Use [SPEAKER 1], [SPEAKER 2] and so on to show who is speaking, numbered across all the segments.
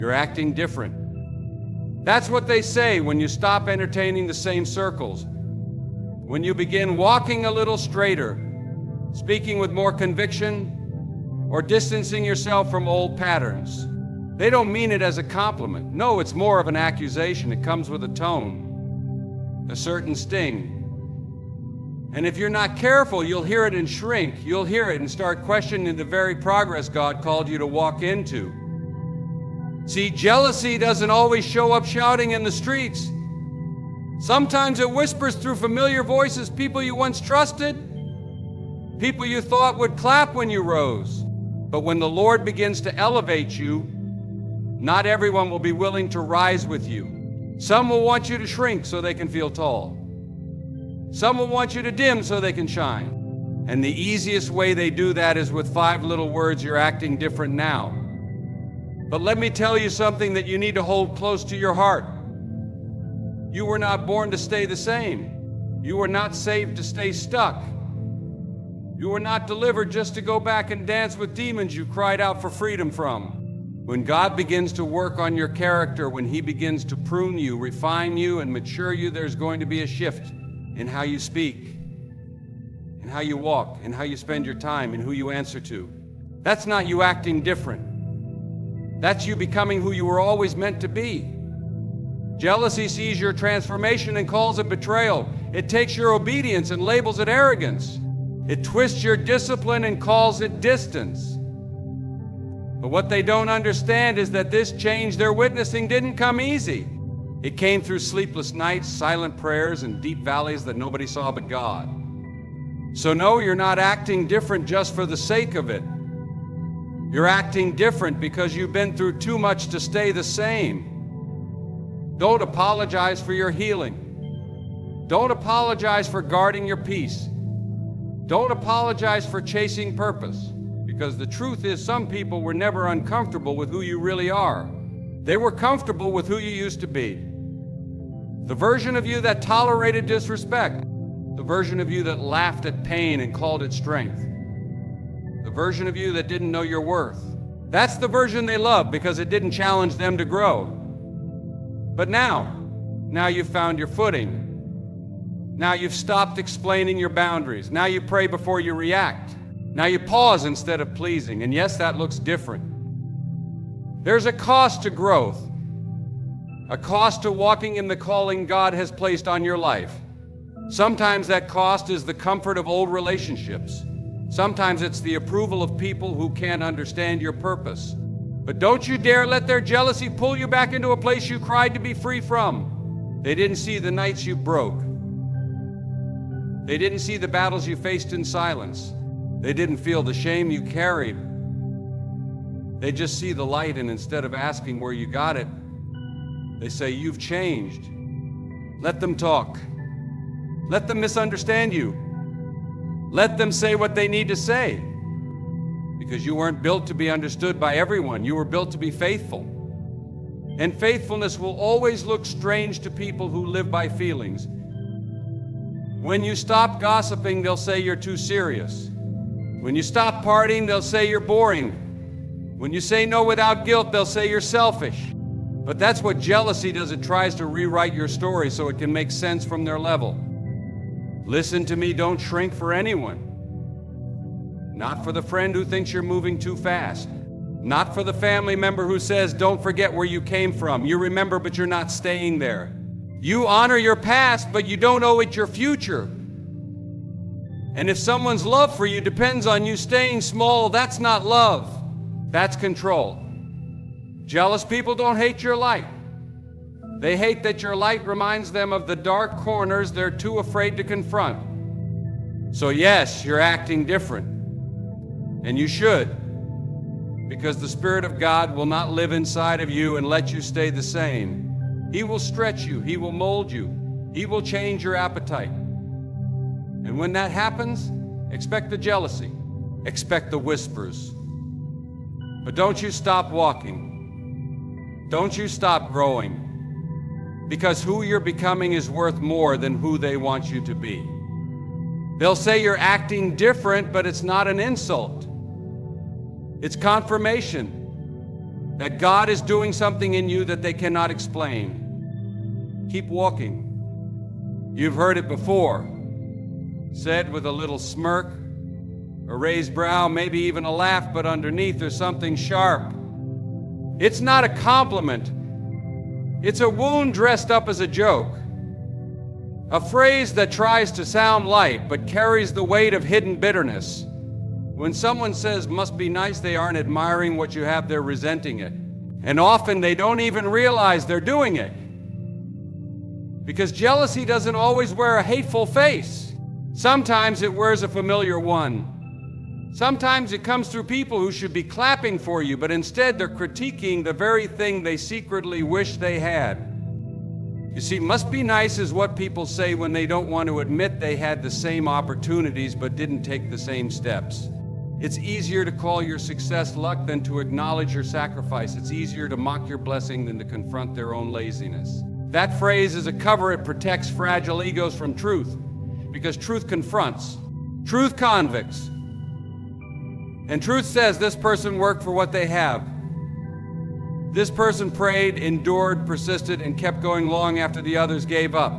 [SPEAKER 1] You're acting different. That's what they say when you stop entertaining the same circles. When you begin walking a little straighter, speaking with more conviction, or distancing yourself from old patterns. They don't mean it as a compliment. No, it's more of an accusation. It comes with a tone, a certain sting. And if you're not careful, you'll hear it and shrink. You'll hear it and start questioning the very progress God called you to walk into. See, jealousy doesn't always show up shouting in the streets. Sometimes it whispers through familiar voices, people you once trusted, people you thought would clap when you rose. But when the Lord begins to elevate you, not everyone will be willing to rise with you. Some will want you to shrink so they can feel tall. Some will want you to dim so they can shine. And the easiest way they do that is with 5 little words, you're acting different now. But let me tell you something that you need to hold close to your heart. You were not born to stay the same. You were not saved to stay stuck. You were not delivered just to go back and dance with demons you cried out for freedom from. When God begins to work on your character, when He begins to prune you, refine you, and mature you, there's going to be a shift in how you speak, in how you walk, in how you spend your time, in who you answer to. That's not you acting different. That's you becoming who you were always meant to be. Jealousy sees your transformation and calls it betrayal. It takes your obedience and labels it arrogance. It twists your discipline and calls it distance. But what they don't understand is that this change they're witnessing didn't come easy. It came through sleepless nights, silent prayers, and deep valleys that nobody saw but God. So no, you're not acting different just for the sake of it. You're acting different because you've been through too much to stay the same. Don't apologize for your healing. Don't apologize for guarding your peace. Don't apologize for chasing purpose, because the truth is some people were never uncomfortable with who you really are. They were comfortable with who you used to be. The version of you that tolerated disrespect, the version of you that laughed at pain and called it strength, the version of you that didn't know your worth. That's the version they loved because it didn't challenge them to grow. But now you've found your footing. Now you've stopped explaining your boundaries. Now you pray before you react. Now you pause instead of pleasing. And yes, that looks different. There's a cost to growth, a cost to walking in the calling God has placed on your life. Sometimes that cost is the comfort of old relationships. Sometimes it's the approval of people who can't understand your purpose. But don't you dare let their jealousy pull you back into a place you cried to be free from. They didn't see the nights you broke. They didn't see the battles you faced in silence. They didn't feel the shame you carried. They just see the light, and instead of asking where you got it, they say, you've changed. Let them talk. Let them misunderstand you. Let them say what they need to say. Because you weren't built to be understood by everyone. You were built to be faithful. And faithfulness will always look strange to people who live by feelings. When you stop gossiping, they'll say you're too serious. When you stop partying, they'll say you're boring. When you say no without guilt, they'll say you're selfish. But that's what jealousy does. It tries to rewrite your story so it can make sense from their level. Listen to me, don't shrink for anyone. Not for the friend who thinks you're moving too fast. Not for the family member who says, don't forget where you came from. You remember, but you're not staying there. You honor your past, but you don't owe it your future. And if someone's love for you depends on you staying small, that's not love. That's control. Jealous people don't hate your light. They hate that your light reminds them of the dark corners they're too afraid to confront. So yes, you're acting different. And you should, because the Spirit of God will not live inside of you and let you stay the same. He will stretch you. He will mold you. He will change your appetite. And when that happens, expect the jealousy. Expect the whispers. But don't you stop walking. Don't you stop growing. Because who you're becoming is worth more than who they want you to be. They'll say you're acting different, but it's not an insult. It's confirmation that God is doing something in you that they cannot explain. Keep walking. You've heard it before, said with a little smirk, a raised brow, maybe even a laugh, but underneath there's something sharp. It's not a compliment. It's a wound dressed up as a joke. A phrase that tries to sound light but carries the weight of hidden bitterness. When someone says, "must be nice," they aren't admiring what you have, they're resenting it. And often they don't even realize they're doing it. Because jealousy doesn't always wear a hateful face. Sometimes it wears a familiar one. Sometimes it comes through people who should be clapping for you, but instead they're critiquing the very thing they secretly wish they had. You see, "must be nice" is what people say when they don't want to admit they had the same opportunities but didn't take the same steps. It's easier to call your success luck than to acknowledge your sacrifice. It's easier to mock your blessing than to confront their own laziness. That phrase is a cover. It protects fragile egos from truth, because truth confronts, truth convicts. And truth says this person worked for what they have. This person prayed, endured, persisted, and kept going long after the others gave up.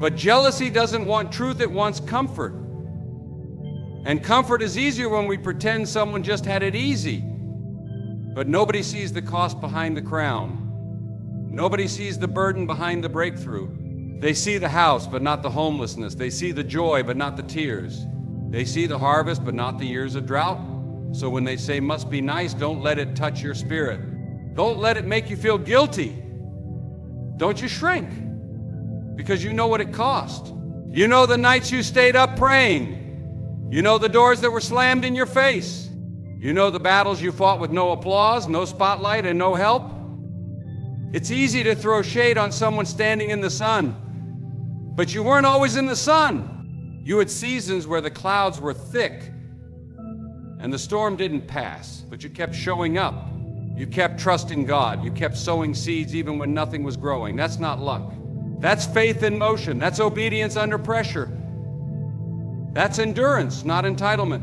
[SPEAKER 1] But jealousy doesn't want truth, it wants comfort. And comfort is easier when we pretend someone just had it easy. But nobody sees the cost behind the crown. Nobody sees the burden behind the breakthrough. They see the house, but not the homelessness. They see the joy, but not the tears. They see the harvest, but not the years of drought. So when they say "must be nice," don't let it touch your spirit. Don't let it make you feel guilty. Don't you shrink, because you know what it cost. You know the nights you stayed up praying. You know the doors that were slammed in your face. You know the battles you fought with no applause, no spotlight, and no help. It's easy to throw shade on someone standing in the sun, but you weren't always in the sun. You had seasons where the clouds were thick and the storm didn't pass, but you kept showing up. You kept trusting God. You kept sowing seeds even when nothing was growing. That's not luck. That's faith in motion. That's obedience under pressure. That's endurance, not entitlement.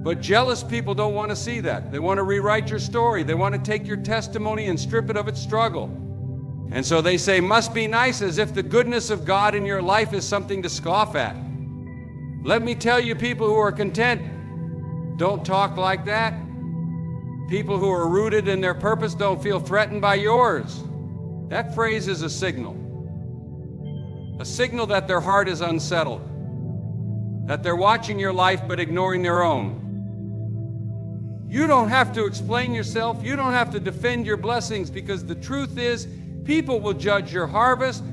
[SPEAKER 1] But jealous people don't want to see that. They want to rewrite your story. They want to take your testimony and strip it of its struggle. And so they say "must be nice" as if the goodness of God in your life is something to scoff at. Let me tell you, people who are content don't talk like that. People who are rooted in their purpose don't feel threatened by yours. That phrase is a signal that their heart is unsettled, that they're watching your life but ignoring their own. You don't have to explain yourself. You don't have to defend your blessings, because the truth is, people will judge your harvest,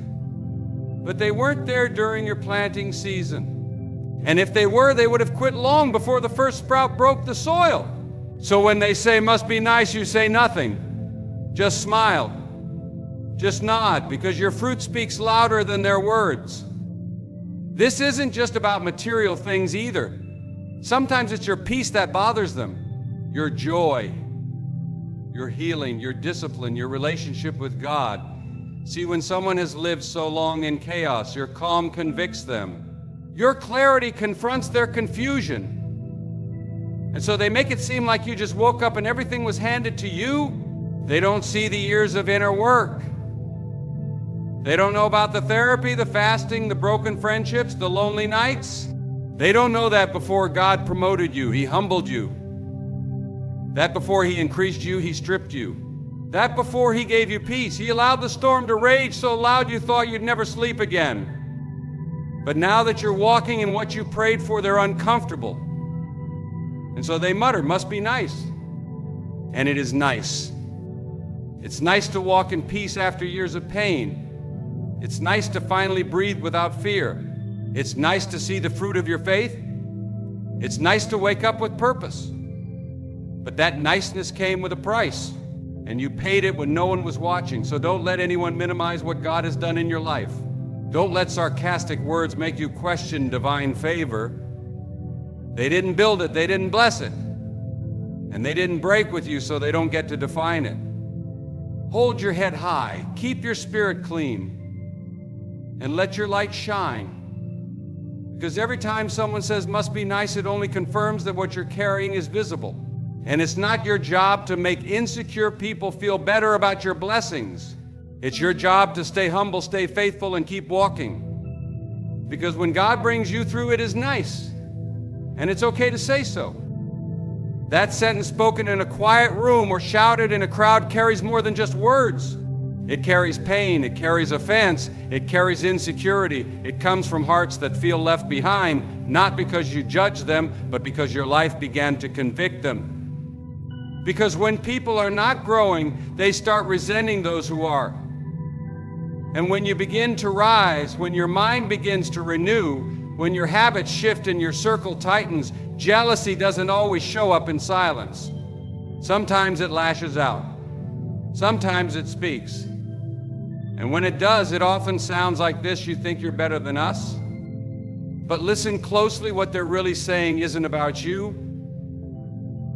[SPEAKER 1] but they weren't there during your planting season. And if they were, they would have quit long before the first sprout broke the soil. So when they say "must be nice," you say nothing. Just smile. Just nod, because your fruit speaks louder than their words. This isn't just about material things either. Sometimes it's your peace that bothers them, your joy, your healing, your discipline, your relationship with God. See, when someone has lived so long in chaos, your calm convicts them. Your clarity confronts their confusion. And so they make it seem like you just woke up and everything was handed to you. They don't see the years of inner work. They don't know about the therapy, the fasting, the broken friendships, the lonely nights. They don't know that before God promoted you, He humbled you. That before He increased you, He stripped you. That before He gave you peace, He allowed the storm to rage so loud you thought you'd never sleep again. But now that you're walking in what you prayed for, they're uncomfortable. And so they mutter, "must be nice." And it is nice. It's nice to walk in peace after years of pain. It's nice to finally breathe without fear. It's nice to see the fruit of your faith. It's nice to wake up with purpose. But that niceness came with a price, and you paid it when no one was watching. So don't let anyone minimize what God has done in your life. Don't let sarcastic words make you question divine favor. They didn't build it, they didn't bless it. And they didn't break with you, so they don't get to define it. Hold your head high, keep your spirit clean, and let your light shine. Because every time someone says "must be nice," it only confirms that what you're carrying is visible. And it's not your job to make insecure people feel better about your blessings. It's your job to stay humble, stay faithful, and keep walking. Because when God brings you through, it is nice. And it's okay to say so. That sentence spoken in a quiet room or shouted in a crowd carries more than just words. It carries pain, it carries offense, it carries insecurity. It comes from hearts that feel left behind, not because you judge them, but because your life began to convict them. Because when people are not growing, they start resenting those who are. And when you begin to rise, when your mind begins to renew, when your habits shift and your circle tightens, jealousy doesn't always show up in silence. Sometimes it lashes out. Sometimes it speaks. And when it does, it often sounds like this: you think you're better than us? But listen closely, what they're really saying isn't about you.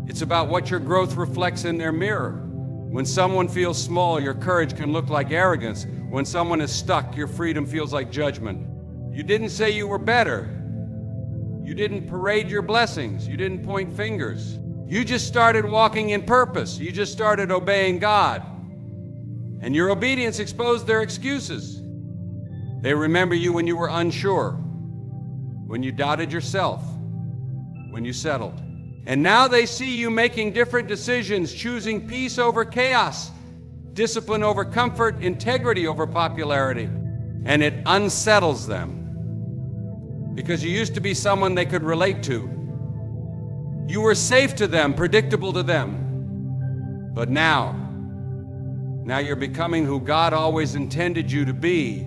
[SPEAKER 1] It's about what your growth reflects in their mirror. When someone feels small, your courage can look like arrogance. When someone is stuck, your freedom feels like judgment. You didn't say you were better. You didn't parade your blessings. You didn't point fingers. You just started walking in purpose. You just started obeying God. And your obedience exposed their excuses. They remember you when you were unsure, when you doubted yourself, when you settled. And now they see you making different decisions, choosing peace over chaos, discipline over comfort, integrity over popularity. And it unsettles them. Because you used to be someone they could relate to. You were safe to them, predictable to them. But now you're becoming who God always intended you to be.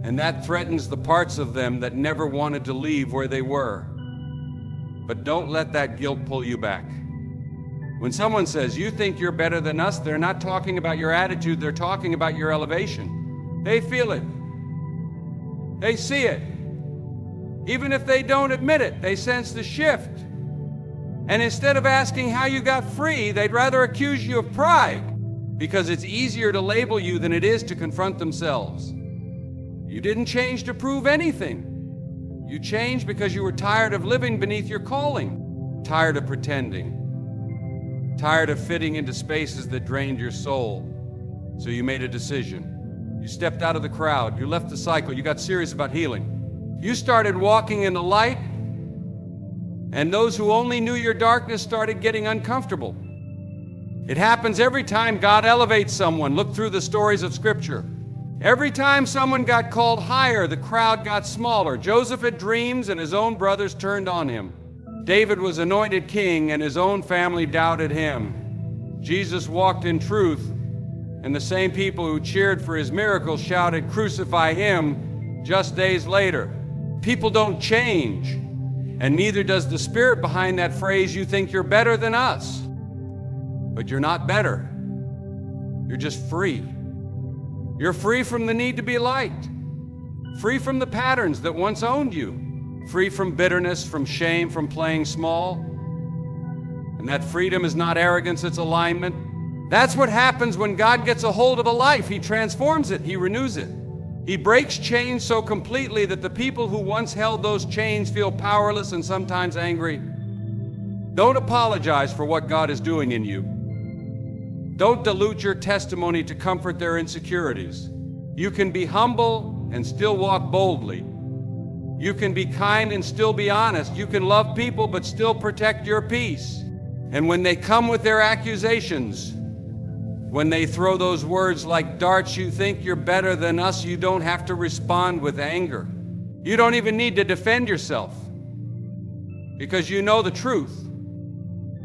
[SPEAKER 1] And that threatens the parts of them that never wanted to leave where they were. But don't let that guilt pull you back. When someone says, you think you're better than us, they're not talking about your attitude, they're talking about your elevation. They feel it. They see it. Even if they don't admit it, they sense the shift. And instead of asking how you got free, they'd rather accuse you of pride, because it's easier to label you than it is to confront themselves. You didn't change to prove anything. You changed because you were tired of living beneath your calling, tired of pretending, tired of fitting into spaces that drained your soul. So you made a decision. You stepped out of the crowd. You left the cycle. You got serious about healing. You started walking in the light, and those who only knew your darkness started getting uncomfortable. It happens every time God elevates someone. Look through the stories of Scripture. Every time someone got called higher, the crowd got smaller. Joseph had dreams, and his own brothers turned on him. David was anointed king, and his own family doubted him. Jesus walked in truth, and the same people who cheered for his miracles shouted, "Crucify him," just days later. People don't change, and neither does the spirit behind that phrase, "You think you're better than us." But you're not better. You're just free. You're free from the need to be liked, free from the patterns that once owned you, free from bitterness, from shame, from playing small. And that freedom is not arrogance, it's alignment. That's what happens when God gets a hold of a life. He transforms it, He renews it. He breaks chains so completely that the people who once held those chains feel powerless and sometimes angry. Don't apologize for what God is doing in you. Don't dilute your testimony to comfort their insecurities. You can be humble and still walk boldly. You can be kind and still be honest. You can love people but still protect your peace. And when they come with their accusations, when they throw those words like darts, "You think you're better than us," you don't have to respond with anger. You don't even need to defend yourself, because you know the truth.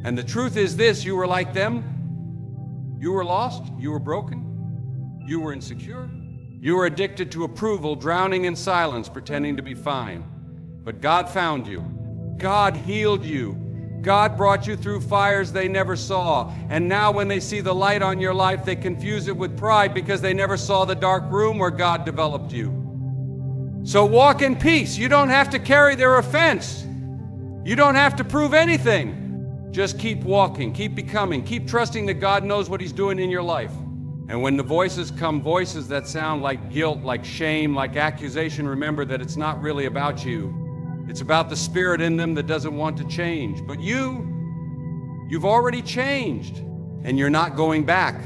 [SPEAKER 1] And the truth is this: you were like them. You were lost, you were broken, you were insecure, you were addicted to approval, drowning in silence, pretending to be fine. But God found you. God healed you. God brought you through fires they never saw. And now when they see the light on your life, they confuse it with pride because they never saw the dark room where God developed you. So walk in peace. You don't have to carry their offense. You don't have to prove anything. Just keep walking, keep becoming, keep trusting that God knows what He's doing in your life. And when the voices come, voices that sound like guilt, like shame, like accusation, remember that it's not really about you. It's about the spirit in them that doesn't want to change. But you You've already changed, and you're not going back.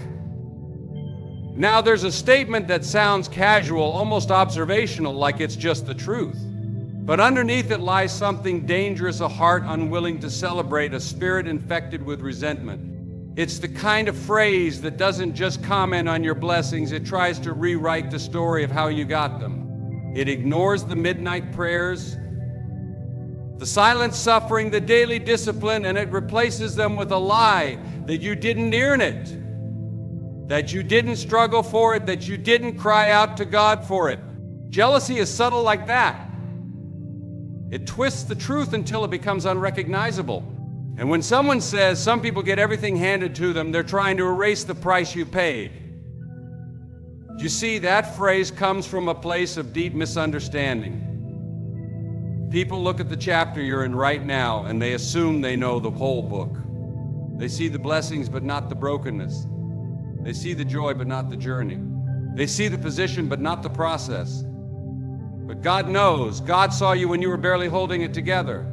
[SPEAKER 1] Now, there's a statement that sounds casual, almost observational, like it's just the truth. But underneath it lies something dangerous, a heart unwilling to celebrate, a spirit infected with resentment. It's the kind of phrase that doesn't just comment on your blessings, it tries to rewrite the story of how you got them. It ignores the midnight prayers, the silent suffering, the daily discipline, and it replaces them with a lie that you didn't earn it, that you didn't struggle for it, that you didn't cry out to God for it. Jealousy is subtle like that. It twists the truth until it becomes unrecognizable. And when someone says some people get everything handed to them, they're trying to erase the price you paid. You see, that phrase comes from a place of deep misunderstanding. People look at the chapter you're in right now and they assume they know the whole book. They see the blessings but not the brokenness. They see the joy but not the journey. They see the position but not the process. But God knows. God saw you when you were barely holding it together.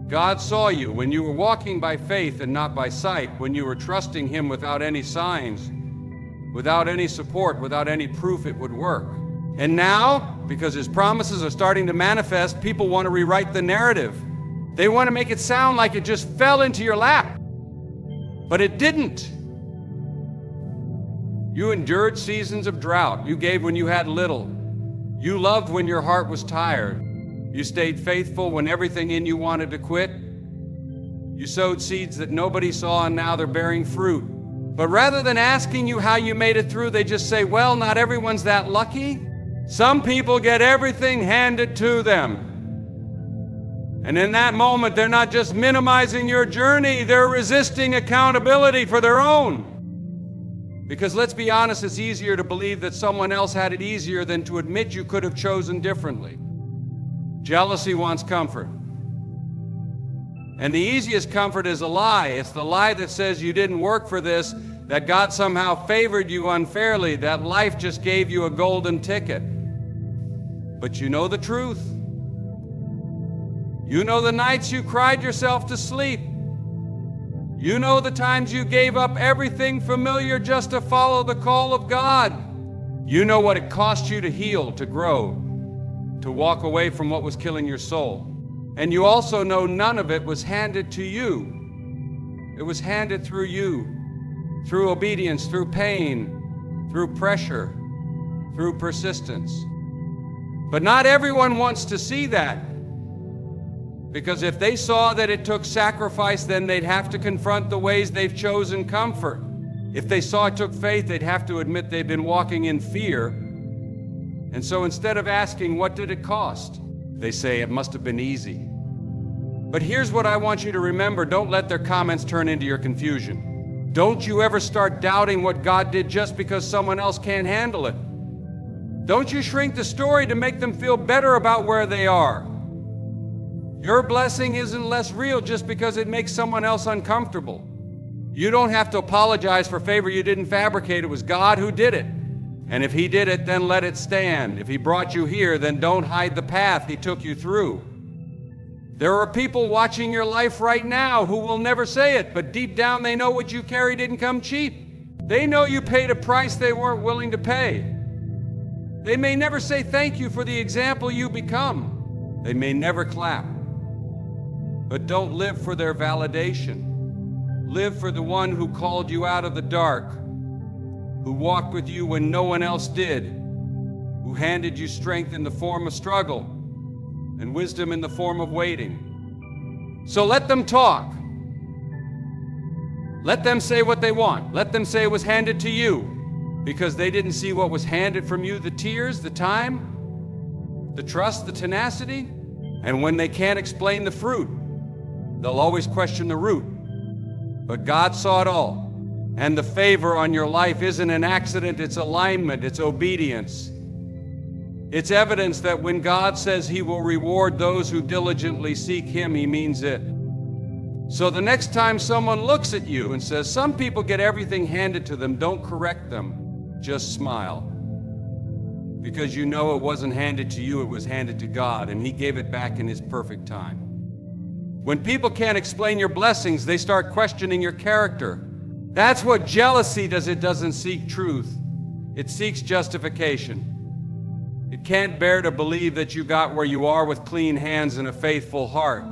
[SPEAKER 1] God saw you when you were walking by faith and not by sight, when you were trusting Him without any signs, without any support, without any proof it would work. And now, because His promises are starting to manifest, people want to rewrite the narrative. They want to make it sound like it just fell into your lap. But it didn't. You endured seasons of drought. You gave when you had little. You loved when your heart was tired. You stayed faithful when everything in you wanted to quit. You sowed seeds that nobody saw, and now they're bearing fruit. But rather than asking you how you made it through, they just say, well, not everyone's that lucky. Some people get everything handed to them. And in that moment, they're not just minimizing your journey, they're resisting accountability for their own. Because let's be honest, it's easier to believe that someone else had it easier than to admit you could have chosen differently. Jealousy wants comfort. And the easiest comfort is a lie. It's the lie that says you didn't work for this, that God somehow favored you unfairly, that life just gave you a golden ticket. But you know the truth. You know the nights you cried yourself to sleep. You know the times you gave up everything familiar just to follow the call of God. You know what it cost you to heal, to grow, to walk away from what was killing your soul. And you also know none of it was handed to you. It was handed through you, through obedience, through pain, through pressure, through persistence. But not everyone wants to see that. Because if they saw that it took sacrifice, then they'd have to confront the ways they've chosen comfort. If they saw it took faith, they'd have to admit they've been walking in fear. And so instead of asking, what did it cost? They say, it must have been easy. But here's what I want you to remember. Don't let their comments turn into your confusion. Don't you ever start doubting what God did just because someone else can't handle it. Don't you shrink the story to make them feel better about where they are. Your blessing isn't less real just because it makes someone else uncomfortable. You don't have to apologize for favor you didn't fabricate. It was God who did it. And if He did it, then let it stand. If He brought you here, then don't hide the path He took you through. There are people watching your life right now who will never say it, but deep down they know what you carry didn't come cheap. They know you paid a price they weren't willing to pay. They may never say thank you for the example you become. They may never clap. But don't live for their validation. Live for the one who called you out of the dark, who walked with you when no one else did, who handed you strength in the form of struggle and wisdom in the form of waiting. So let them talk. Let them say what they want. Let them say it was handed to you because they didn't see what was handed from you, the tears, the time, the trust, the tenacity. And when they can't explain the fruit, they'll always question the root. But God saw it all. And the favor on your life isn't an accident, it's alignment, it's obedience. It's evidence that when God says He will reward those who diligently seek Him, He means it. So the next time someone looks at you and says, some people get everything handed to them, don't correct them, just smile. Because you know it wasn't handed to you, it was handed to God, and He gave it back in His perfect time. When people can't explain your blessings, they start questioning your character. That's what jealousy does. It doesn't seek truth. It seeks justification. It can't bear to believe that you got where you are with clean hands and a faithful heart.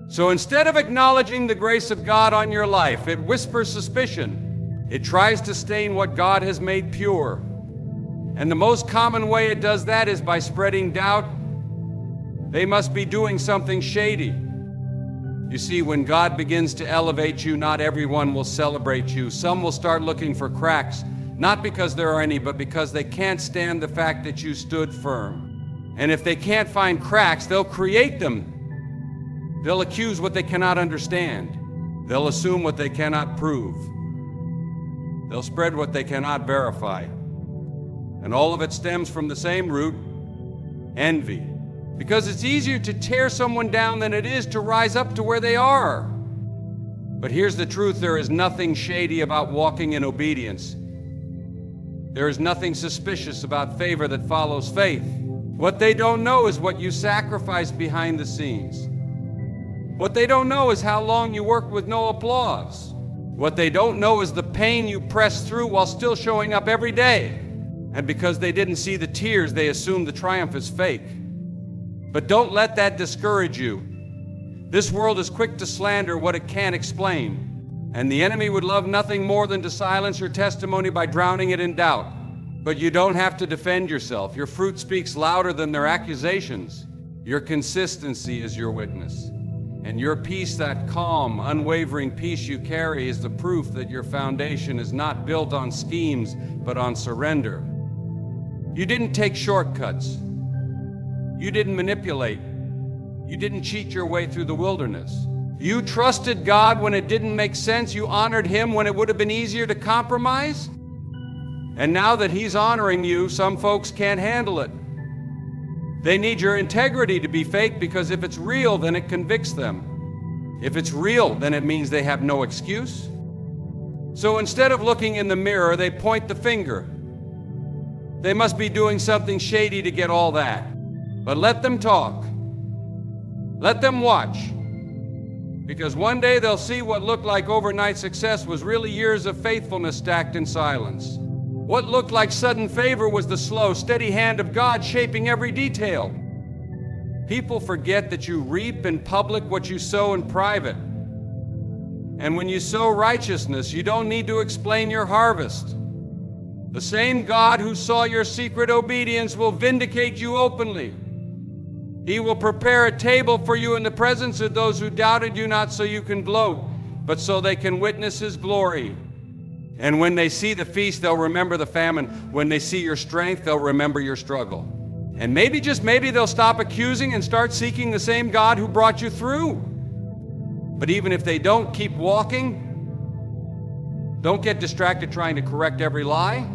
[SPEAKER 1] So instead of acknowledging the grace of God on your life, it whispers suspicion. It tries to stain what God has made pure. And the most common way it does that is by spreading doubt. They must be doing something shady. You see, when God begins to elevate you, not everyone will celebrate you. Some will start looking for cracks, not because there are any, but because they can't stand the fact that you stood firm. And if they can't find cracks, they'll create them. They'll accuse what they cannot understand. They'll assume what they cannot prove. They'll spread what they cannot verify. And all of it stems from the same root, envy. Because it's easier to tear someone down than it is to rise up to where they are. But here's the truth: there is nothing shady about walking in obedience. There is nothing suspicious about favor that follows faith. What they don't know is what you sacrifice behind the scenes. What they don't know is how long you worked with no applause. What they don't know is the pain you pressed through while still showing up every day. And because they didn't see the tears, they assume the triumph is fake. But don't let that discourage you. This world is quick to slander what it can't explain. And the enemy would love nothing more than to silence your testimony by drowning it in doubt. But you don't have to defend yourself. Your fruit speaks louder than their accusations. Your consistency is your witness. And your peace, that calm, unwavering peace you carry, is the proof that your foundation is not built on schemes, but on surrender. You didn't take shortcuts. You didn't manipulate. You didn't cheat your way through the wilderness. You trusted God when it didn't make sense. You honored Him when it would have been easier to compromise. And now that He's honoring you, some folks can't handle it. They need your integrity to be fake, because if it's real, then it convicts them. If it's real, then it means they have no excuse. So instead of looking in the mirror, they point the finger. They must be doing something shady to get all that. But let them talk. Let them watch. Because one day they'll see what looked like overnight success was really years of faithfulness stacked in silence. What looked like sudden favor was the slow, steady hand of God shaping every detail. People forget that you reap in public what you sow in private. And when you sow righteousness, you don't need to explain your harvest. The same God who saw your secret obedience will vindicate you openly. He will prepare a table for you in the presence of those who doubted you, not so you can gloat, but so they can witness His glory. And when they see the feast, they'll remember the famine. When they see your strength, they'll remember your struggle. And maybe, just maybe, they'll stop accusing and start seeking the same God who brought you through. But even if they don't, keep walking. Don't get distracted trying to correct every lie.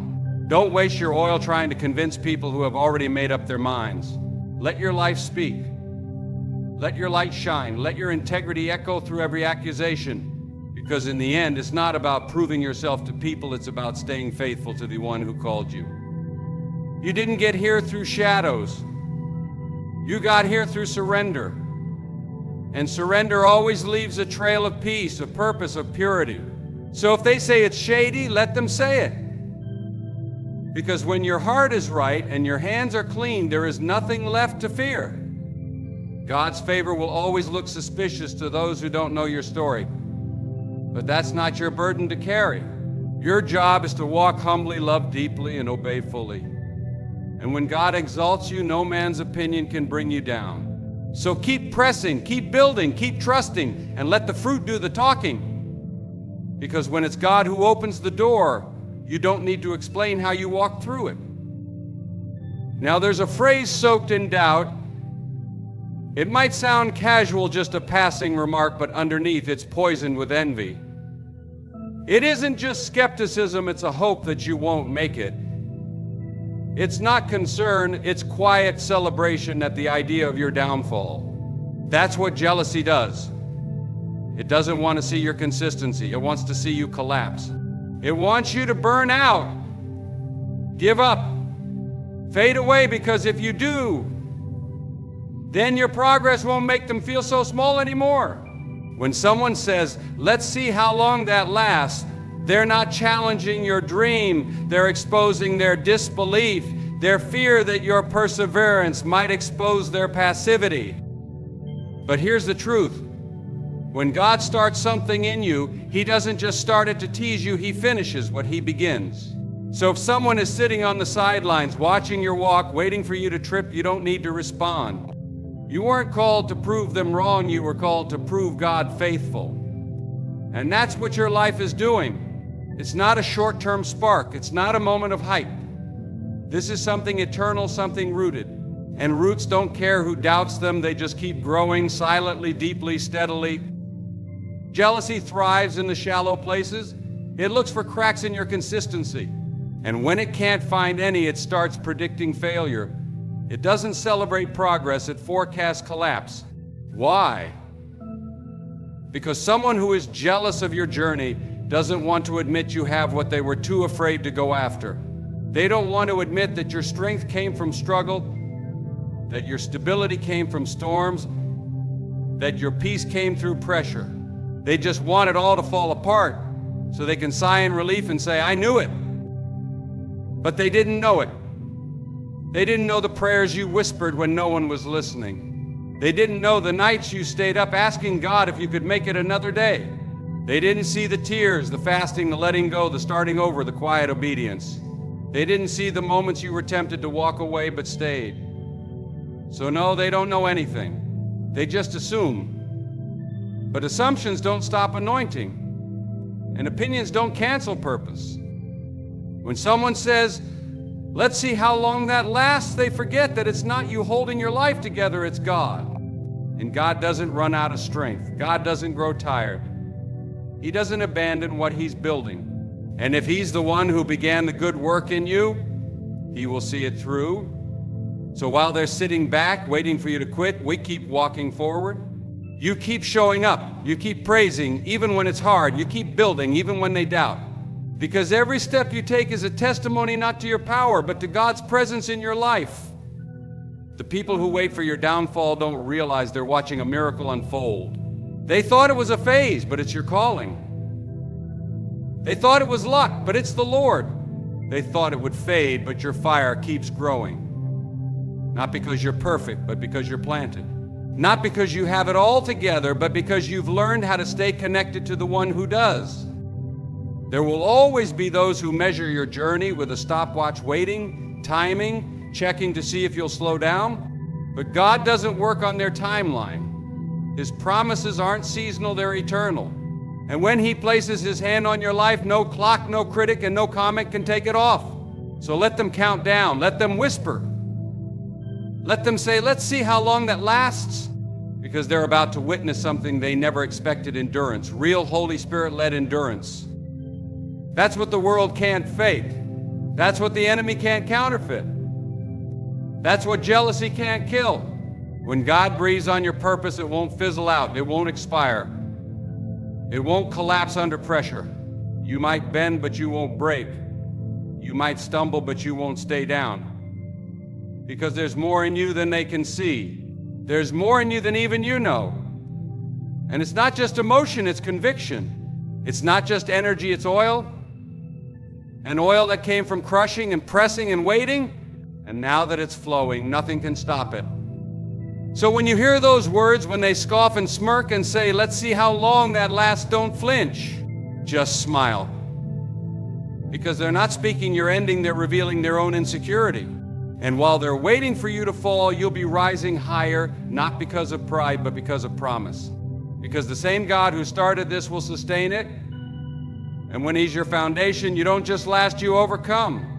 [SPEAKER 1] Don't waste your oil trying to convince people who have already made up their minds. Let your life speak. Let your light shine. Let your integrity echo through every accusation. Because in the end, it's not about proving yourself to people, it's about staying faithful to the one who called you. You didn't get here through shadows. You got here through surrender. And surrender always leaves a trail of peace, of purpose, of purity. So if they say it's shady, let them say it. Because when your heart is right and your hands are clean, there is nothing left to fear. God's favor will always look suspicious to those who don't know your story. But that's not your burden to carry. Your job is to walk humbly, love deeply, and obey fully. And when God exalts you, no man's opinion can bring you down. So keep pressing, keep building, keep trusting, and let the fruit do the talking. Because when it's God who opens the door, you don't need to explain how you walk through it. Now there's a phrase soaked in doubt. It might sound casual, just a passing remark, but underneath it's poisoned with envy. It isn't just skepticism, it's a hope that you won't make it. It's not concern, it's quiet celebration at the idea of your downfall. That's what jealousy does. It doesn't want to see your consistency, it wants to see you collapse. It wants you to burn out, give up, fade away, because if you do, then your progress won't make them feel so small anymore. When someone says, let's see how long that lasts, they're not challenging your dream. They're exposing their disbelief, their fear that your perseverance might expose their passivity. But here's the truth. When God starts something in you, He doesn't just start it to tease you, He finishes what He begins. So if someone is sitting on the sidelines, watching your walk, waiting for you to trip, you don't need to respond. You weren't called to prove them wrong, you were called to prove God faithful. And that's what your life is doing. It's not a short-term spark, it's not a moment of hype. This is something eternal, something rooted. And roots don't care who doubts them, they just keep growing silently, deeply, steadily. Jealousy thrives in the shallow places. It looks for cracks in your consistency. And when it can't find any, it starts predicting failure. It doesn't celebrate progress, it forecasts collapse. Why? Because someone who is jealous of your journey doesn't want to admit you have what they were too afraid to go after. They don't want to admit that your strength came from struggle, that your stability came from storms, that your peace came through pressure. They just want it all to fall apart so they can sigh in relief and say, I knew it. But they didn't know it. They didn't know the prayers you whispered when no one was listening. They didn't know the nights you stayed up asking God if you could make it another day. They didn't see the tears, the fasting, the letting go, the starting over, the quiet obedience. They didn't see the moments you were tempted to walk away but stayed. So no, they don't know anything. They just assume. But assumptions don't stop anointing, and opinions don't cancel purpose. When someone says, let's see how long that lasts, they forget that it's not you holding your life together, it's God. And God doesn't run out of strength. God doesn't grow tired. He doesn't abandon what He's building. And if He's the one who began the good work in you, He will see it through. So while they're sitting back, waiting for you to quit, we keep walking forward. You keep showing up. You keep praising, even when it's hard. You keep building, even when they doubt. Because every step you take is a testimony not to your power, but to God's presence in your life. The people who wait for your downfall don't realize they're watching a miracle unfold. They thought it was a phase, but it's your calling. They thought it was luck, but it's the Lord. They thought it would fade, but your fire keeps growing. Not because you're perfect, but because you're planted. Not because you have it all together, but because you've learned how to stay connected to the one who does. There will always be those who measure your journey with a stopwatch waiting, timing, checking to see if you'll slow down. But God doesn't work on their timeline. His promises aren't seasonal, they're eternal. And when He places His hand on your life, no clock, no critic, and no comment can take it off. So let them count down, let them whisper. Let them say, let's see how long that lasts. Because they're about to witness something they never expected: endurance, real Holy Spirit-led endurance. That's what the world can't fake. That's what the enemy can't counterfeit. That's what jealousy can't kill. When God breathes on your purpose, it won't fizzle out. It won't expire. It won't collapse under pressure. You might bend, but you won't break. You might stumble, but you won't stay down. Because there's more in you than they can see. There's more in you than even you know. And it's not just emotion, it's conviction. It's not just energy, it's oil. An oil that came from crushing and pressing and waiting. And now that it's flowing, nothing can stop it. So when you hear those words, when they scoff and smirk and say, let's see how long that lasts, don't flinch. Just smile. Because they're not speaking your ending, they're revealing their own insecurity. And while they're waiting for you to fall, you'll be rising higher, not because of pride, but because of promise. Because the same God who started this will sustain it. And when He's your foundation, you don't just last, you overcome.